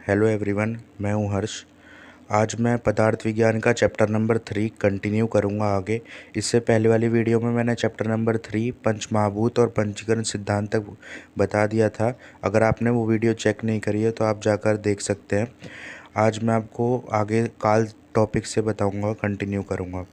Hello everyone, मैं हूं हर्ष। आज मैं पदार्थ विज्ञान का चैप्टर नंबर 3 कंटिन्यू करूंगा आगे। इससे पहले वाली वीडियो में मैंने चैप्टर नंबर 3 पंचमहाभूत और पंचीकरण सिद्धांत तक बता दिया था। अगर आपने वो वीडियो चेक नहीं करी है तो आप जाकर देख सकते हैं। आज मैं आपको आगे काल टॉपिक से बताऊँगा, कंटिन्यू करूँगा।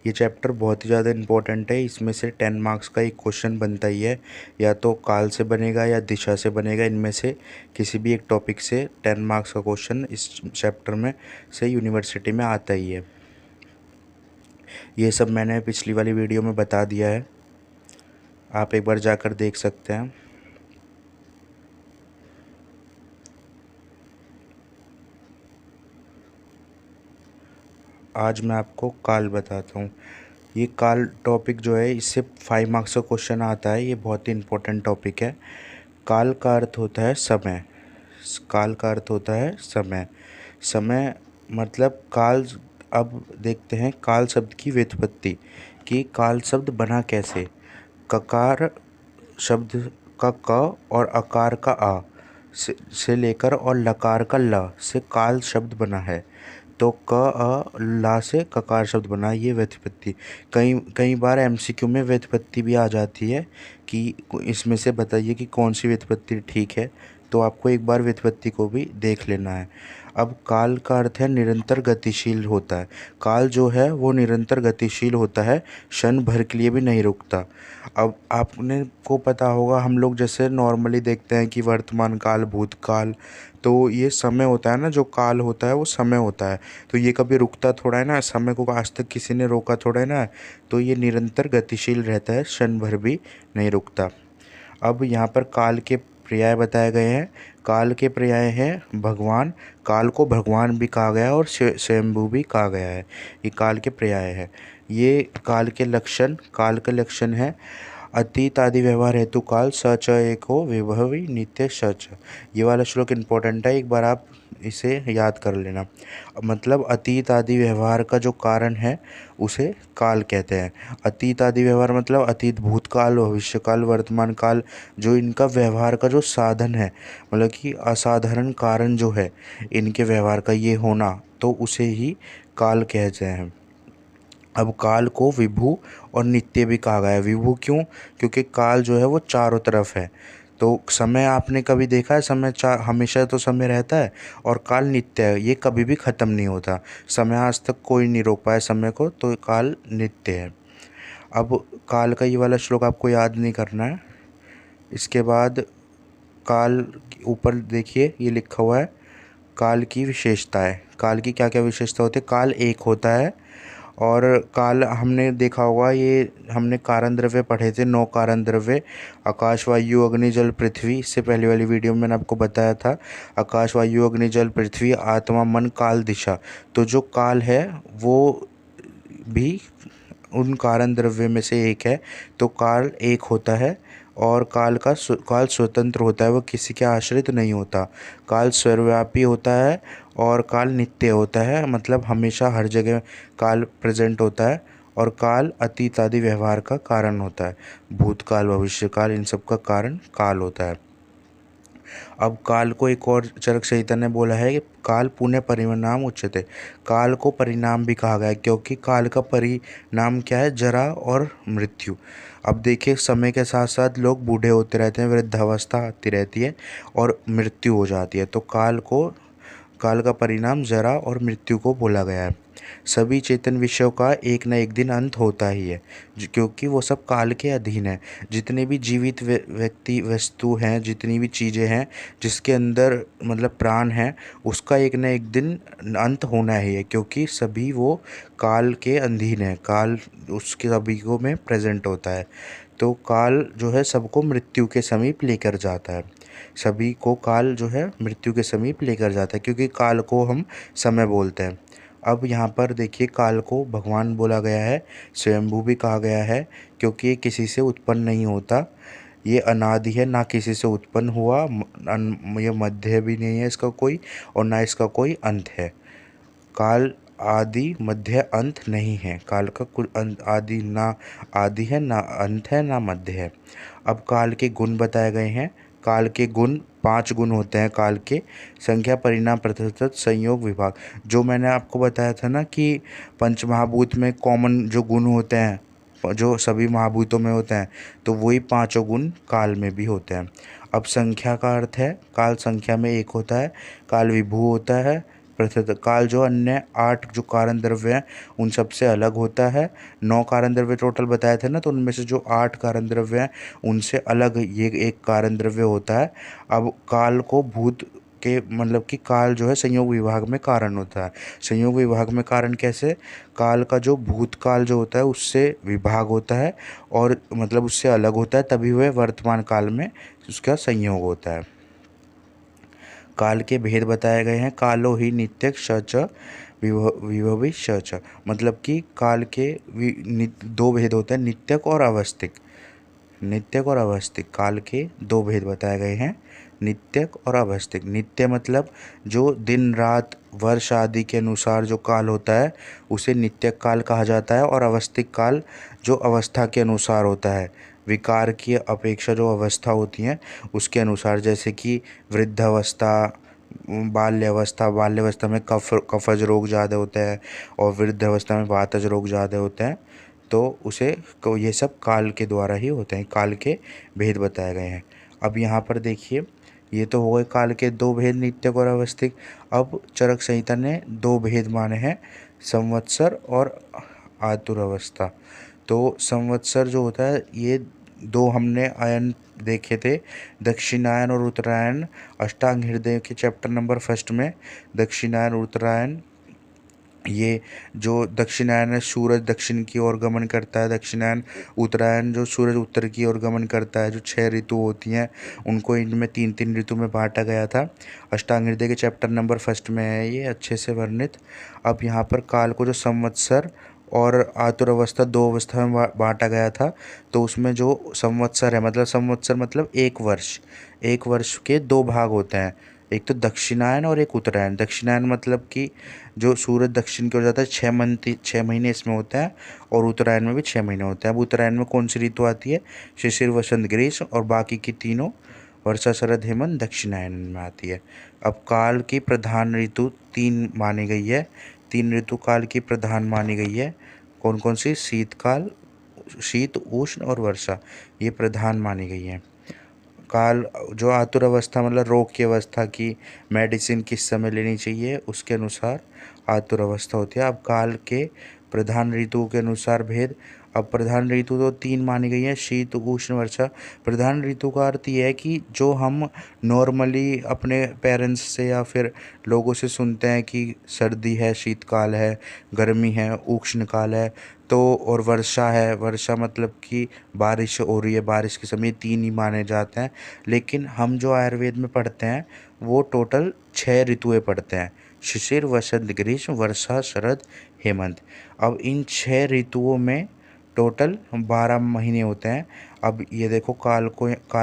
ये चैप्टर बहुत ही ज़्यादा इम्पोर्टेंट है। इसमें से 10 मार्क्स का एक क्वेश्चन बनता ही है, या तो काल से बनेगा या दिशा से बनेगा। इनमें से किसी भी एक टॉपिक से 10 मार्क्स का क्वेश्चन इस चैप्टर में से यूनिवर्सिटी में आता ही है। ये सब मैंने पिछली वाली वीडियो में बता दिया है, आप एक बार जाकर देख सकते हैं। आज मैं आपको काल बताता हूँ। ये काल टॉपिक जो है, इससे 5 मार्क्स का क्वेश्चन आता है। ये बहुत ही इम्पोर्टेंट टॉपिक है। काल का अर्थ होता है समय। काल का अर्थ होता है समय। समय मतलब काल। अब देखते हैं काल शब्द की व्युत्पत्ति कि काल शब्द बना कैसे। ककार शब्द का क और अकार का आ से लेकर और लकार का ल से काल शब्द बना है। तो क अ ला से ककार शब्द बना, ये व्युत्पत्ति। कई कई बार एमसीक्यू में व्युत्पत्ति भी आ जाती है कि इसमें से बताइए कि कौन सी व्युत्पत्ति ठीक है। तो आपको एक बार व्युत्पत्ति को भी देख लेना है। अब काल का अर्थ है निरंतर गतिशील होता है। काल जो है वो निरंतर गतिशील होता है, क्षण भर के लिए भी नहीं रुकता। अब आपने को पता होगा, हम लोग जैसे नॉर्मली देखते हैं कि वर्तमान काल, भूतकाल, तो ये समय होता है ना, जो काल होता है वो समय होता है। तो ये कभी रुकता थोड़ा है ना, समय को आज तक किसी ने रोका थोड़ा है ना। तो ये निरंतर गतिशील रहता है, क्षण भर भी नहीं रुकता। अब यहाँ पर काल के पर्याय बताए गए हैं। काल के पर्याय हैं भगवान। काल को भगवान भी कहा गया है और स्वयंभू भी कहा गया है। ये काल के पर्याय है। ये काल के लक्षण, काल के लक्षण है अतीत आदि व्यवहार हेतु काल सच एको विभवी नित्य सच। ये वाला श्लोक इम्पोर्टेंट है, एक बार आप इसे याद कर लेना। मतलब अतीत आदि व्यवहार का जो कारण है उसे काल कहते हैं। अतीत आदि व्यवहार मतलब अतीत, भूतकाल, भविष्यकाल, वर्तमान काल, जो इनका व्यवहार का जो साधन है, मतलब कि असाधारण कारण जो है इनके व्यवहार का ये होना, तो उसे ही काल कहते हैं। अब काल को विभु और नित्य भी कहा गया है। विभु क्यों? क्योंकि काल जो है वो चारों तरफ है। तो समय आपने कभी देखा है, समय हमेशा तो समय रहता है, और काल नित्य है, ये कभी भी ख़त्म नहीं होता। समय आज तक कोई नहीं रोक पाया समय को, तो काल नित्य है। अब काल का ये वाला श्लोक आपको याद नहीं करना है। इसके बाद काल ऊपर देखिए, ये लिखा हुआ है काल की विशेषताएं। काल की क्या क्या विशेषता होती है? काल एक होता है, और काल हमने देखा होगा, ये हमने कारण द्रव्य पढ़े थे, 9 कारण द्रव्य, आकाश, वायु, अग्नि, जल, पृथ्वी। इससे पहले वाली वीडियो में मैंने आपको बताया था आकाश, वायु, अग्नि, जल, पृथ्वी, आत्मा, मन, काल, दिशा। तो जो काल है वो भी उन कारण द्रव्य में से एक है। तो काल एक होता है, और काल स्वतंत्र होता है, वो किसी के आश्रित नहीं होता। काल सर्वव्यापी होता है, और काल नित्य होता है, मतलब हमेशा हर जगह काल प्रेजेंट होता है। और काल अतीत आदि व्यवहार का कारण होता है। भूतकाल, भविष्यकाल, इन सब का कारण काल होता है। अब काल को एक और चरक संहिता ने बोला है कि काल पुण्य परिणाम उच्यते। काल को परिणाम भी कहा गया है, क्योंकि काल का परिणाम क्या है? जरा और मृत्यु। अब देखिए, समय के साथ साथ लोग बूढ़े होते रहते हैं, वृद्धावस्था आती रहती है और मृत्यु हो जाती है। तो काल का परिणाम जरा और मृत्यु को बोला गया है। सभी चेतन विषयों का एक न एक दिन अंत होता ही है, क्योंकि वो सब काल के अधीन है। जितने भी जीवित व्यक्ति, वस्तु हैं, जितनी भी चीज़ें हैं जिसके अंदर मतलब प्राण है, उसका एक न एक दिन अंत होना ही है, क्योंकि सभी वो काल के अधीन है। काल उसके सभी को में प्रेजेंट होता है। तो काल जो है सबको मृत्यु के समीप लेकर जाता है। सभी को काल जो है मृत्यु के समीप लेकर जाता है, क्योंकि काल को हम समय बोलते हैं। अब यहाँ पर देखिए, काल को भगवान बोला गया है, स्वयंभू भी कहा गया है, क्योंकि ये किसी से उत्पन्न नहीं होता। ये अनादि है, ना किसी से उत्पन्न हुआ, ये मध्य भी नहीं है इसका कोई, और ना इसका कोई अंत है। काल आदि मध्य अंत नहीं है। काल का कुछ आदि ना आदि है, ना अंत है, ना मध्य है। अब काल के गुण बताए गए हैं। काल के गुण 5 गुण होते हैं काल के। संख्या, परिणाम, प्रतिशत, संयोग, विभाग। जो मैंने आपको बताया था ना कि पंचमहाभूत में कॉमन जो गुण होते हैं जो सभी महाभूतों में होते हैं, तो वही पांचों गुण काल में भी होते हैं। अब संख्या का अर्थ है काल संख्या में एक होता है, काल विभू होता है। प्रतिशत काल जो अन्य 8 जो कारण द्रव्य हैं उन सबसे अलग होता है। 9 कारण द्रव्य टोटल बताए थे ना, तो उनमें से जो 8 कारण द्रव्य हैं उनसे अलग ये एक कारण द्रव्य होता है। अब काल को भूत के मतलब कि काल जो है संयोग विभाग में कारण होता है। संयोग विभाग में कारण कैसे? काल का जो भूतकाल जो होता है उससे विभाग होता है और मतलब उससे अलग होता है, तभी वह वर्तमान काल में उसका संयोग होता है। काल के भेद बताए गए हैं। कालो ही नित्यक सच विभवी सच, मतलब कि काल के दो भेद होते हैं, नित्यक और अवस्थिक। नित्यक और अवस्थिक काल के दो भेद बताए गए हैं, नित्यक और अवस्थिक। नित्य मतलब जो दिन रात वर्ष आदि के अनुसार जो काल होता है उसे नित्यक काल कहा जाता है, और अवस्थिक काल जो अवस्था के अनुसार होता है, विकार की अपेक्षा जो अवस्था होती हैं उसके अनुसार, जैसे कि वृद्धावस्था, बाल्यावस्था। बाल्यावस्था में कफज रोग ज़्यादा होते हैं और वृद्धावस्था में वातज रोग ज़्यादा होते हैं, तो उसे ये सब काल के द्वारा ही होते हैं। काल के भेद बताए गए हैं। अब यहाँ पर देखिए, ये तो हो गए काल के दो भेद, नित्यक और अवस्थिक। अब चरक संहिता ने दो भेद माने हैं, संवत्सर और आतुरावस्था। तो संवत्सर जो होता है, ये दो हमने आयन देखे थे, दक्षिणायन और उत्तरायण। अष्टांग हृदय के चैप्टर नंबर 1 में दक्षिणायन और उत्तरायण, ये जो दक्षिणायन है सूरज दक्षिण की ओर गमन करता है, दक्षिणायन उत्तरायण जो सूरज उत्तर की ओर गमन करता है। जो 6 ऋतु होती हैं उनको इनमें 3-3 ऋतु में बांटा गया था। अष्टांग हृदय के चैप्टर नंबर 1 में है ये अच्छे से वर्णित। अब यहाँ पर काल को जो संवत्सर और आतुरावस्था दो अवस्था में बांटा गया था, तो उसमें जो संवत्सर है, मतलब संवत्सर मतलब एक वर्ष के दो भाग होते हैं, एक तो दक्षिणायन और एक उत्तरायण। दक्षिणायन मतलब कि जो सूरज दक्षिण की ओर जाता है, 6 महीने इसमें होता है, और उत्तरायण में भी 6 महीने होते हैं। अब उत्तरायण में कौन सी ऋतु आती है? शिशिर, वसंत, ग्रीष्म, और बाकी की तीनों वर्षा, शरद, हेमंत दक्षिणायन में आती है। अब काल की प्रधान ऋतु 3 मानी गई है, 3 ऋतु काल की प्रधान मानी गई है। कौन कौन सी? शीतकाल, शीत, उष्ण और वर्षा, ये प्रधान मानी गई हैं। काल जो आतुर अवस्था मतलब रोग की अवस्था की मेडिसिन किस समय लेनी चाहिए उसके अनुसार आतुर अवस्था होती है। अब काल के प्रधान ऋतुओं के अनुसार भेद। अब प्रधान ऋतु तो 3 मानी गई है, शीत, उष्ण, वर्षा। प्रधान ऋतु का अर्थ यह है कि जो हम नॉर्मली अपने पेरेंट्स से या फिर लोगों से सुनते हैं कि सर्दी है, शीतकाल है, गर्मी है, उष्ण काल है, तो और वर्षा है। वर्षा मतलब कि बारिश हो रही है, बारिश के समय 3 ही माने जाते हैं। लेकिन हम जो आयुर्वेद में पढ़ते हैं वो टोटल 6 ऋतुएं पढ़ते हैं, शिशिर, वसंत, ग्रीष्म, वर्षा, शरद, हेमंत। अब इन 6 ऋतुओं में टोटल 12 महीने होते हैं। अब ये देखो काल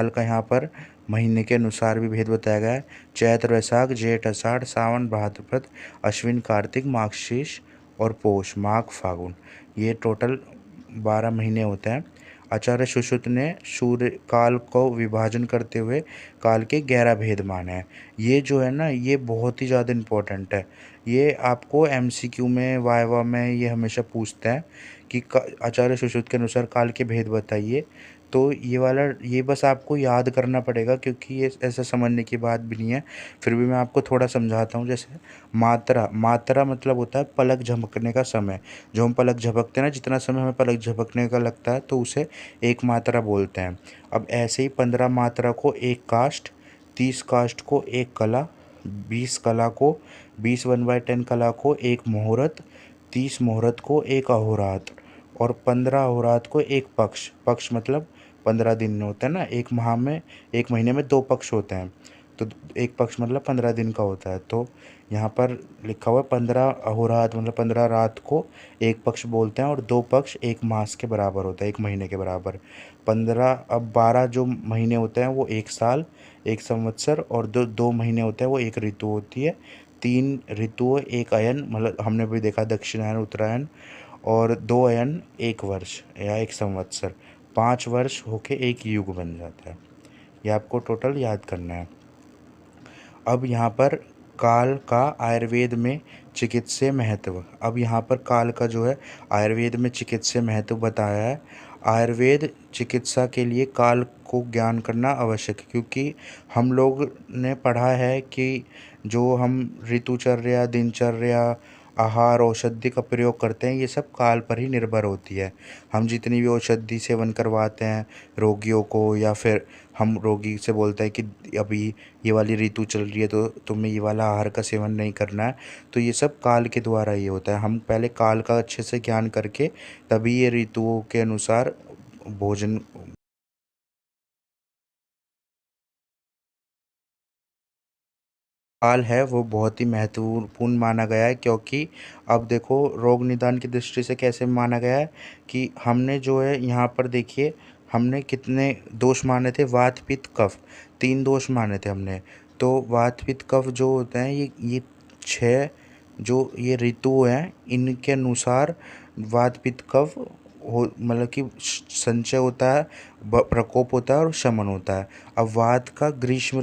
का यहाँ पर महीने के अनुसार भी भेद बताया गया है। चैत्र, वैशाख, जेठ, आषाढ़, सावन, भाद्रपद, अश्विन, कार्तिक, माघशीर्ष और पौष, माघ, फागुन, ये टोटल 12 महीने होते हैं। आचार्य सुश्रुत ने सूर्य काल को विभाजन करते हुए काल के 11 भेद माने हैं। ये जो है ना, ये बहुत ही ज़्यादा इम्पोर्टेंट है। ये आपको एमसीक्यू में, वाइवा में ये हमेशा पूछते हैं कि आचार्य सुश्रुत के अनुसार काल के भेद बताइए। तो ये वाला ये बस आपको याद करना पड़ेगा, क्योंकि ये ऐसा समझने की बात भी नहीं है। फिर भी मैं आपको थोड़ा समझाता हूँ। जैसे मात्रा मतलब होता है पलक झपकने का समय। जो हम पलक झपकते हैं ना, जितना समय हमें पलक झपकने का लगता है तो उसे एक मात्रा बोलते हैं। अब ऐसे ही 15 मात्रा को एक काष्ठ, 30 काष्ठ को एक कला, 20 कला को 20 1/10 कला को एक मुहूर्त, 30 मुहूर्त को एक अहोरात्र, और 15 अहोरात्र को एक पक्ष। पक्ष मतलब 15 दिन होता है ना, एक महीने में 2 पक्ष होते हैं, तो एक पक्ष मतलब 15 दिन का होता है। तो यहाँ पर लिखा हुआ है 15 अहोरात्र मतलब 15 रात को एक पक्ष बोलते हैं, और 2 पक्ष एक मास के बराबर होता है, एक महीने के बराबर। 15 अब 12 जो महीने होते हैं वो एक साल, एक संवत्सर, और दो महीने होते हैं वो एक ऋतु होती है। 3 ऋतु एक अयन, मतलब हमने भी देखा दक्षिणायन, उत्तरायण, और 2 अयन एक वर्ष या एक संवत्सर। 5 वर्ष होके एक युग बन जाता है। ये आपको टोटल याद करना है। अब यहाँ पर काल का आयुर्वेद में चिकित्सीय महत्व, अब यहाँ पर काल का जो है आयुर्वेद में चिकित्सीय महत्व बताया है। आयुर्वेद चिकित्सा के लिए काल को ज्ञान करना आवश्यक है, क्योंकि हम लोग ने पढ़ा है कि जो हम ऋतुचर्या, दिनचर्या, आहार, औषधि का प्रयोग करते हैं, ये सब काल पर ही निर्भर होती है। हम जितनी भी औषधि सेवन करवाते हैं रोगियों को, या फिर हम रोगी से बोलते हैं कि अभी ये वाली ऋतु चल रही है तो तुम्हें ये वाला आहार का सेवन नहीं करना है, तो ये सब काल के द्वारा ही होता है। हम पहले काल का अच्छे से ज्ञान करके तभी ये ऋतुओं के अनुसार भोजन काल है वो बहुत ही महत्वपूर्ण माना गया है, क्योंकि अब देखो रोग निदान की दृष्टि से कैसे माना गया है कि हमने जो है यहाँ पर देखिए हमने कितने दोष माने थे, वात पित्त कफ, 3 दोष माने थे हमने। तो वात पित्त कफ जो होते हैं ये 6 जो ये ऋतु हैं इनके अनुसार वात पित्त कफ हो, मतलब कि संचय होता है, प्रकोप होता है और शमन होता है। अब वात का ग्रीष्म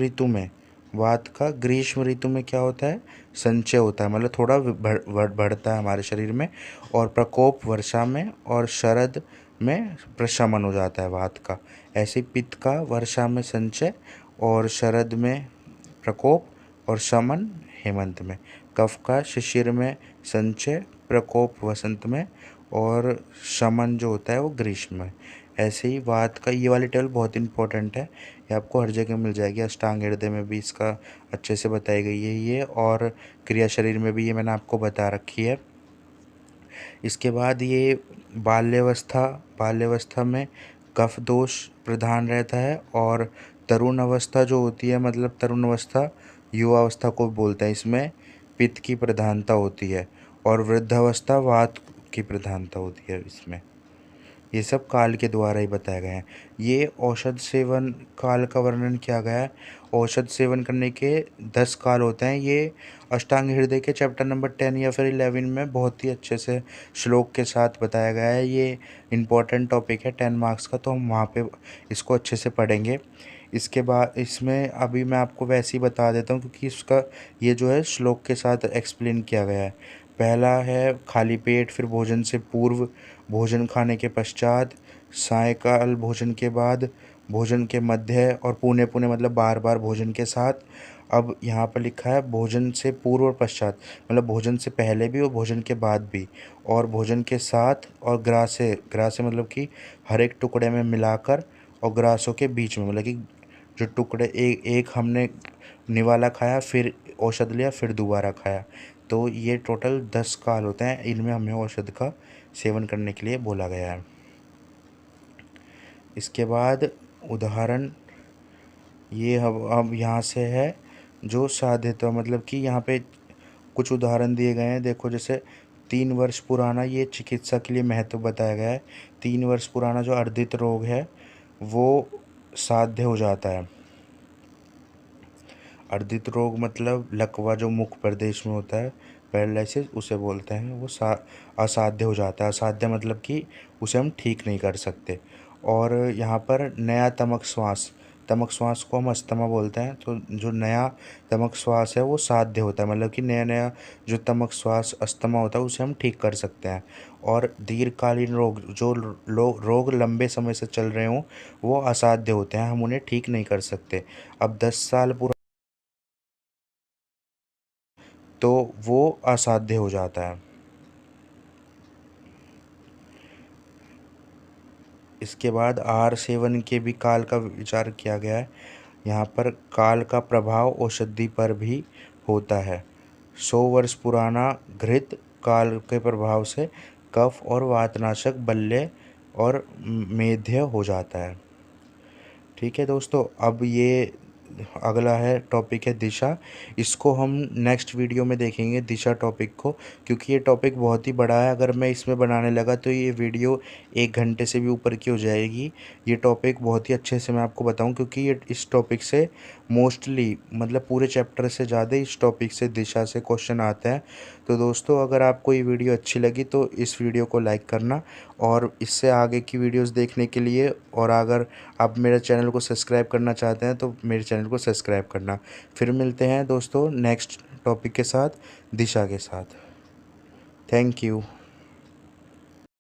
ऋतु में क्या होता है, संचय होता है, मतलब थोड़ा बढ़ता है हमारे शरीर में, और प्रकोप वर्षा में, और शरद में प्रशमन हो जाता है वात का। ऐसे ही पित्त का वर्षा में संचय और शरद में प्रकोप और शमन हेमंत में। कफ का शिशिर में संचय, प्रकोप वसंत में, और शमन जो होता है वो ग्रीष्म में। ऐसे ही वात का ये वाली टेबल बहुत इंपॉर्टेंट है, ये आपको हर जगह मिल जाएगी। अष्टांग हृदय में भी इसका अच्छे से बताई गई है ये, और क्रिया शरीर में भी ये मैंने आपको बता रखी है। इसके बाद ये बाल्यावस्था में कफ दोष प्रधान रहता है, और तरुण अवस्था जो होती है, मतलब तरुण अवस्था युवावस्था को बोलते हैं, इसमें पित्त की प्रधानता होती है, और वृद्धावस्था वात की प्रधानता होती है इसमें। ये सब काल के द्वारा ही बताया गया है। ये औषध सेवन काल का वर्णन किया गया है। औषध सेवन करने के 10 काल होते हैं। ये अष्टांग हृदय के चैप्टर नंबर 10 या फिर 11 में बहुत ही अच्छे से श्लोक के साथ बताया गया है। ये इम्पोर्टेंट टॉपिक है 10 मार्क्स का, तो हम वहाँ पे इसको अच्छे से पढ़ेंगे। इसके बाद इसमें अभी मैं आपको वैसे ही बता देता हूँ, क्योंकि इसका ये जो है श्लोक के साथ एक्सप्लेन किया गया है। पहला है खाली पेट, फिर भोजन से पूर्व, भोजन खाने के पश्चात, सायंकाल भोजन के बाद, भोजन के मध्य, और पुणे पुणे मतलब बार बार भोजन के साथ। अब यहाँ पर लिखा है भोजन से पूर्व और पश्चात, मतलब भोजन से पहले भी और भोजन के बाद भी, और भोजन के साथ, और ग्रासे ग्रासे मतलब कि हर एक टुकड़े में मिलाकर, और ग्रासों के बीच में, मतलब कि जो टुकड़े एक हमने निवाला खाया, फिर औषध लिया, फिर दोबारा खाया। तो ये टोटल 10 काल होते हैं, इनमें हमें औषध का सेवन करने के लिए बोला गया है। इसके बाद उदाहरण ये अब यहाँ से है जो साध्यता, मतलब कि यहाँ पे कुछ उदाहरण दिए गए हैं। देखो जैसे 3 वर्ष पुराना, ये चिकित्सा के लिए महत्व बताया गया है। 3 वर्ष पुराना जो अर्धित रोग है वो साध्य हो जाता है। अर्धित रोग मतलब लकवा जो मुख प्रदेश में होता है, पैरालिसिस, उसे बोलते हैं। वो असाध्य हो जाता है। असाध्य मतलब कि उसे हम ठीक नहीं कर सकते। और यहाँ पर नया तमक श्वास को हम अस्थमा बोलते हैं। तो जो नया तमक श्वास है वो साध्य होता है, मतलब कि नया नया जो तमक श्वास अस्थमा होता है उसे हम ठीक कर सकते हैं। और दीर्घकालीन रोग, जो रोग लंबे समय से चल रहे हों, वो असाध्य होते हैं, हम उन्हें ठीक नहीं कर सकते। अब 10 साल तो वो असाध्य हो जाता है। इसके बाद आहार सेवन के भी काल का विचार किया गया है। यहाँ पर काल का प्रभाव औषधि पर भी होता है। 100 वर्ष पुराना घृत काल के प्रभाव से कफ और वातनाशक बल्ले और मेध्य हो जाता है। ठीक है दोस्तों, अब ये अगला है टॉपिक है दिशा। इसको हम नेक्स्ट वीडियो में देखेंगे दिशा टॉपिक को, क्योंकि ये टॉपिक बहुत ही बड़ा है। अगर मैं इसमें बनाने लगा तो ये वीडियो 1 घंटे से भी ऊपर की हो जाएगी। ये टॉपिक बहुत ही अच्छे से मैं आपको बताऊं, क्योंकि ये इस टॉपिक से मोस्टली मतलब पूरे चैप्टर से ज़्यादा इस टॉपिक से दिशा से क्वेश्चन आते हैं। तो दोस्तों अगर आपको ये वीडियो अच्छी लगी तो इस वीडियो को लाइक करना, और इससे आगे की वीडियोस देखने के लिए, और अगर आप मेरे चैनल को सब्सक्राइब करना चाहते हैं तो मेरे चैनल को सब्सक्राइब करना। फिर मिलते हैं दोस्तों नेक्स्ट टॉपिक के साथ, दिशा के साथ। Thank you.